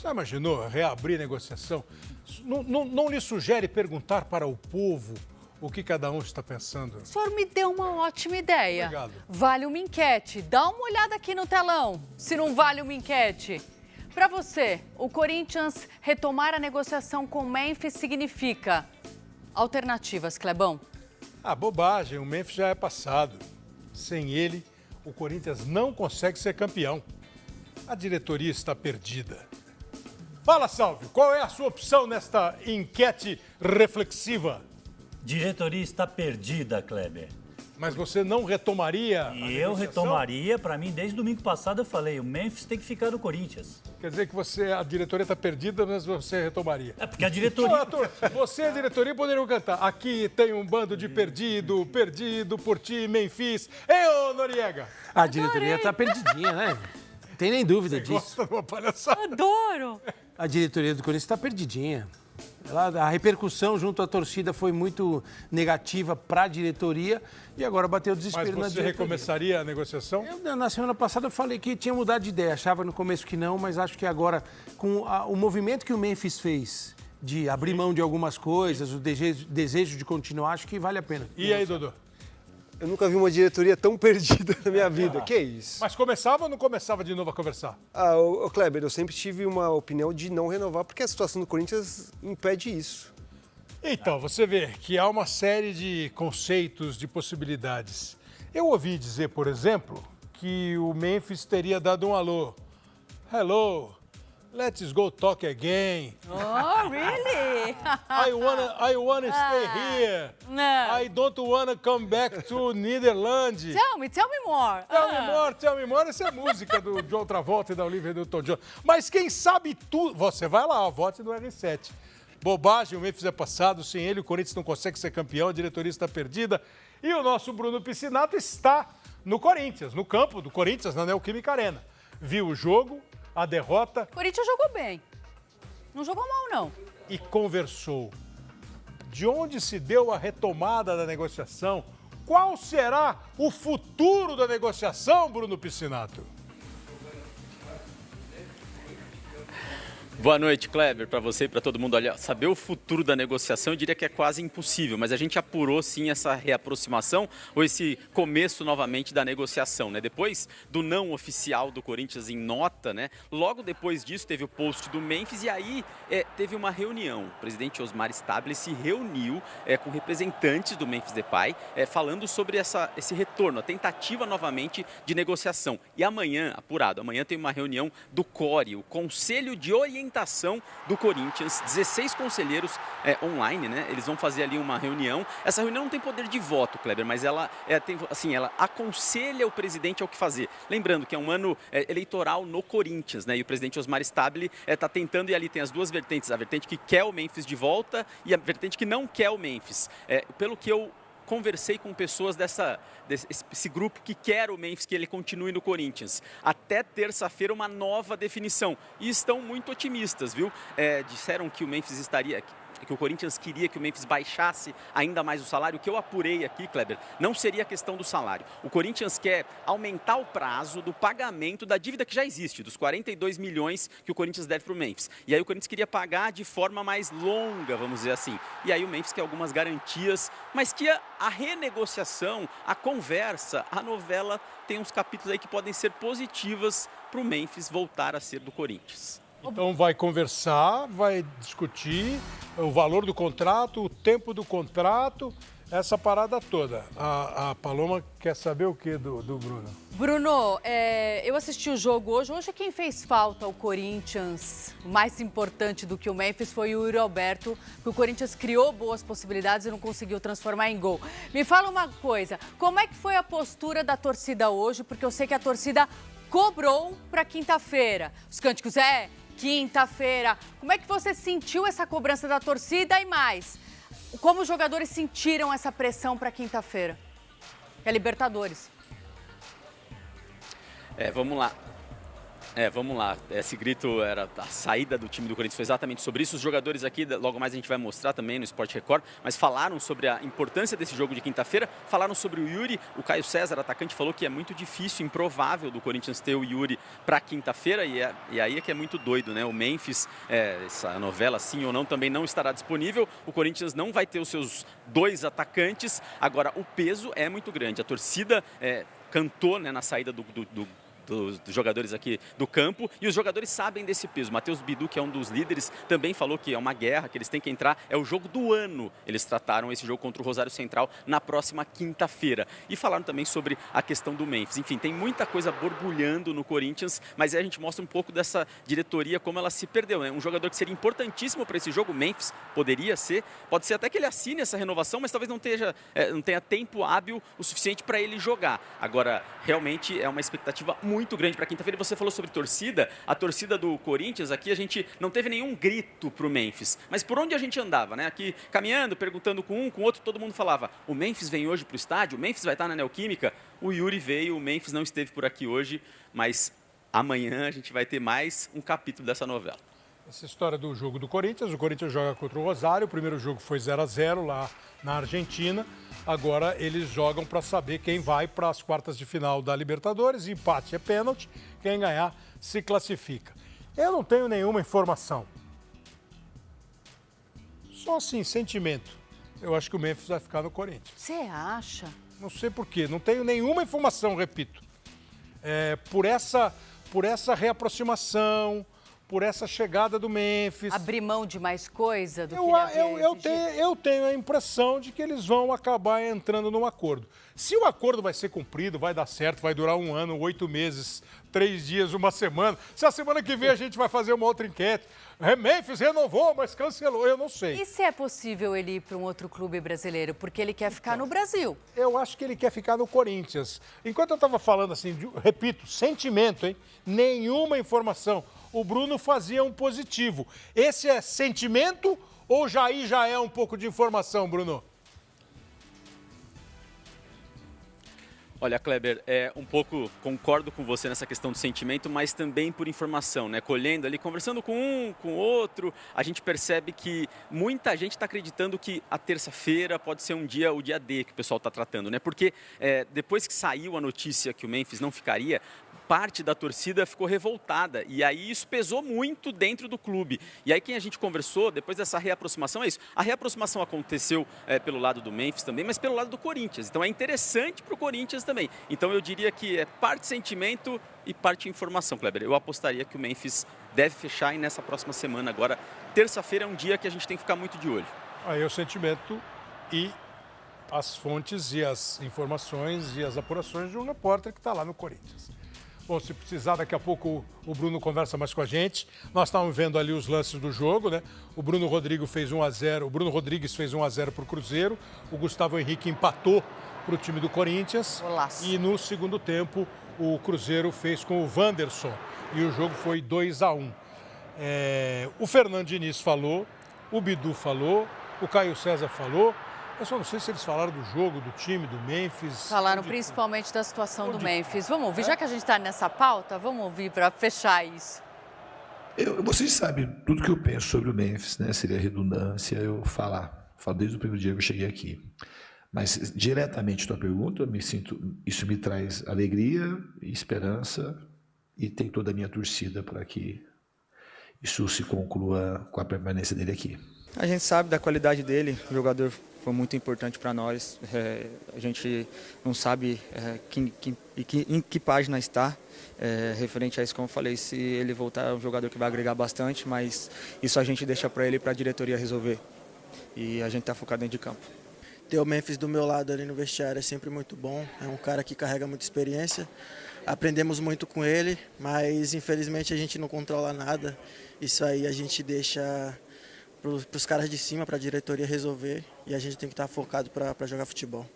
Já imaginou reabrir negociação? Não lhe sugere perguntar para o povo o que cada um está pensando? O senhor me deu uma ótima ideia. Obrigado. Vale uma enquete. Dá uma olhada aqui no telão, se não vale uma enquete. Para você, o Corinthians retomar a negociação com o Memphis significa alternativas, Clebão? Bobagem, o Memphis já é passado. Sem ele, o Corinthians não consegue ser campeão. A diretoria está perdida. Fala, Salvio, qual é a sua opção nesta enquete reflexiva? Diretoria está perdida, Kleber. Mas você não retomaria a E eu negociação? retomaria, para mim, desde domingo passado eu falei, o Memphis tem que ficar no Corinthians. Quer dizer que a diretoria está perdida, mas você retomaria. É porque a diretoria... Você e a diretoria poderiam cantar. Aqui tem um bando de perdido por ti, Memphis. Ei, ô Noriega! A diretoria está perdidinha, né? Não tem nem dúvida disso. Gosta de uma palhaçada? Adoro! A diretoria do Corinthians está perdidinha. A repercussão junto à torcida foi muito negativa para a diretoria e agora bateu o desespero na Mas você diretoria. recomeçaria a negociação? Na semana passada eu falei que tinha mudado de ideia. Achava no começo que não, mas acho que agora, com o movimento que o Memphis fez de abrir mão de algumas coisas, o desejo de continuar, acho que vale a pena. E aí, Dodô? Eu nunca vi uma diretoria tão perdida na minha vida. Que isso? Mas começava ou não começava de novo a conversar? Ô Kleber, eu sempre tive uma opinião de não renovar, porque a situação do Corinthians impede isso. Então, você vê que há uma série de conceitos, de possibilidades. Eu ouvi dizer, por exemplo, que o Memphis teria dado um alô. Hello, let's go talk again. Oh, really? I wanna stay here. Não. I don't wanna come back to Netherlands. Tell me more. Tell me more, essa é a música do John Travolta e da Olivia Newton-John. Mas quem sabe tudo... Você vai lá, vote no R7. Bobagem, o Memphis é passado, sem ele o Corinthians não consegue ser campeão, a diretoria está perdida. E o nosso Bruno Piscinato está no Corinthians, no campo do Corinthians, na Neoquímica Arena. Viu o jogo, a derrota... O Corinthians jogou bem. Não jogou mal, não. E conversou. De onde se deu a retomada da negociação? Qual será o futuro da negociação, Bruno Piscinato? Boa noite, Kleber, para você e para todo mundo. Olha, saber o futuro da negociação eu diria que é quase impossível, mas a gente apurou sim essa reaproximação ou esse começo novamente da negociação, né? Depois do não oficial do Corinthians em nota, né? Logo depois disso teve o post do Memphis e aí teve uma reunião. O presidente Osmar Stabile se reuniu com representantes do Memphis Depay falando sobre esse retorno, a tentativa novamente de negociação. E amanhã, apurado, amanhã tem uma reunião do CORE, o Conselho de Orientação do Corinthians, 16 conselheiros online, né? Eles vão fazer ali uma reunião. Essa reunião não tem poder de voto, Kleber, mas ela ela aconselha o presidente ao que fazer. Lembrando que é um ano eleitoral no Corinthians, né? E o presidente Osmar Stabile está tentando, e ali tem as duas vertentes, a vertente que quer o Memphis de volta e a vertente que não quer o Memphis. Pelo que eu conversei com pessoas desse grupo que quer o Memphis, que ele continue no Corinthians. Até terça-feira uma nova definição. E estão muito otimistas, viu? Disseram que o Memphis que o Corinthians queria que o Memphis baixasse ainda mais o salário. O que eu apurei aqui, Kleber, não seria a questão do salário. O Corinthians quer aumentar o prazo do pagamento da dívida que já existe, dos 42 milhões que o Corinthians deve para o Memphis. E aí o Corinthians queria pagar de forma mais longa, vamos dizer assim. E aí o Memphis quer algumas garantias, mas que a renegociação, a conversa, a novela tem uns capítulos aí que podem ser positivas para o Memphis voltar a ser do Corinthians. Então vai conversar, vai discutir o valor do contrato, o tempo do contrato, essa parada toda. A Paloma quer saber o que do Bruno? Bruno, eu assisti o jogo hoje. Hoje quem fez falta ao Corinthians, mais importante do que o Memphis, foi o Yuri Alberto, que o Corinthians criou boas possibilidades e não conseguiu transformar em gol. Me fala uma coisa, como é que foi a postura da torcida hoje? Porque eu sei que a torcida cobrou para quinta-feira. Os cânticos quinta-feira. Como é que você sentiu essa cobrança da torcida e mais? Como os jogadores sentiram essa pressão para quinta-feira? É Libertadores. Vamos lá. Vamos lá. Esse grito era a saída do time do Corinthians, foi exatamente sobre isso. Os jogadores aqui, logo mais a gente vai mostrar também no Sport Record, mas falaram sobre a importância desse jogo de quinta-feira, falaram sobre o Yuri. O Caio César, atacante, falou que é muito difícil, improvável do Corinthians ter o Yuri para quinta-feira, e aí é que é muito doido, né? O Memphis, essa novela, sim ou não, também não estará disponível. O Corinthians não vai ter os seus 2 atacantes. Agora, o peso é muito grande. A torcida cantou, né, na saída dos jogadores aqui do campo, e os jogadores sabem desse peso. Matheus Bidu, que é um dos líderes, também falou que é uma guerra, que eles têm que entrar, é o jogo do ano. Eles trataram esse jogo contra o Rosário Central na próxima quinta-feira. E falaram também sobre a questão do Memphis. Enfim, tem muita coisa borbulhando no Corinthians, mas aí a gente mostra um pouco dessa diretoria, como ela se perdeu, né? Um jogador que seria importantíssimo para esse jogo, o Memphis, poderia ser, pode ser até que ele assine essa renovação, mas talvez não tenha tempo hábil o suficiente para ele jogar. Agora, realmente é uma expectativa muito grande para quinta-feira. Você falou sobre torcida. A torcida do Corinthians aqui, a gente não teve nenhum grito pro Memphis. Mas por onde a gente andava, né? Aqui caminhando, perguntando com um, com outro, todo mundo falava: o Memphis vem hoje pro estádio? O Memphis vai estar na Neoquímica? O Yuri veio, o Memphis não esteve por aqui hoje, mas amanhã a gente vai ter mais um capítulo dessa novela. Essa história do jogo do Corinthians, o Corinthians joga contra o Rosário, o primeiro jogo foi 0-0 lá na Argentina, agora eles jogam para saber quem vai para as quartas de final da Libertadores, empate é pênalti, quem ganhar se classifica. Eu não tenho nenhuma informação, só assim, sentimento, eu acho que o Memphis vai ficar no Corinthians. Você acha? Não sei por quê, não tenho nenhuma informação, repito, por essa reaproximação, por essa chegada do Memphis. Abrir mão de mais coisa do que ele havia exigido? Eu tenho a impressão de que eles vão acabar entrando num acordo. Se o acordo vai ser cumprido, vai dar certo, vai durar 1 ano, 8 meses, 3 dias, 1 semana. Se a semana que vem a gente vai fazer uma outra enquete. Memphis renovou, mas cancelou, eu não sei. E se é possível ele ir para um outro clube brasileiro? Porque ele quer ficar no Brasil. Eu acho que ele quer ficar no Corinthians. Enquanto eu estava falando assim, repito, sentimento, hein? Nenhuma informação. O Bruno fazia um positivo. Esse é sentimento ou já é um pouco de informação, Bruno? Olha, Kleber, um pouco concordo com você nessa questão do sentimento, mas também por informação, né? Colhendo ali, conversando com um, com outro, a gente percebe que muita gente está acreditando que a terça-feira pode ser o dia D que o pessoal está tratando, né? Porque depois que saiu a notícia que o Memphis não ficaria, parte da torcida ficou revoltada e aí isso pesou muito dentro do clube. E aí quem a gente conversou, depois dessa reaproximação, é isso. A reaproximação aconteceu pelo lado do Memphis também, mas pelo lado do Corinthians. Então é interessante para o Corinthians também. Então eu diria que é parte sentimento e parte informação, Kleber. Eu apostaria que o Memphis deve fechar e nessa próxima semana agora. Terça-feira é um dia que a gente tem que ficar muito de olho. Aí o sentimento e as fontes e as informações e as apurações de um repórter que está lá no Corinthians. Bom, se precisar, daqui a pouco o Bruno conversa mais com a gente. Nós estávamos vendo ali os lances do jogo, né? O Bruno Rodrigues fez 1-0, o Bruno Rodrigues fez 1-0 para o Cruzeiro, o Gustavo Henrique empatou para o time do Corinthians. Golaço. E no segundo tempo o Cruzeiro fez com o Wanderson e o jogo foi 2-1. O Fernando Diniz falou, o Bidu falou, o Caio César falou. Eu só não sei se eles falaram do jogo, do time, do Memphis. Falaram principalmente da situação do Memphis. Vamos ouvir, já que a gente está nessa pauta, vamos ouvir para fechar isso. Vocês sabem tudo que eu penso sobre o Memphis, né? Seria redundância eu falar. Falo desde o primeiro dia que eu cheguei aqui. Mas diretamente à tua pergunta, isso me traz alegria e esperança e tem toda a minha torcida para que isso se conclua com a permanência dele aqui. A gente sabe da qualidade dele, o jogador foi muito importante para nós. A gente não sabe em que página está, referente a isso, como eu falei, se ele voltar é um jogador que vai agregar bastante, mas isso a gente deixa para ele e para a diretoria resolver. E a gente está focado dentro de campo. Ter o Memphis do meu lado ali no vestiário é sempre muito bom, é um cara que carrega muita experiência. Aprendemos muito com ele, mas infelizmente a gente não controla nada. Isso aí a gente deixa para os caras de cima, para a diretoria resolver, e a gente tem que estar focado para jogar futebol.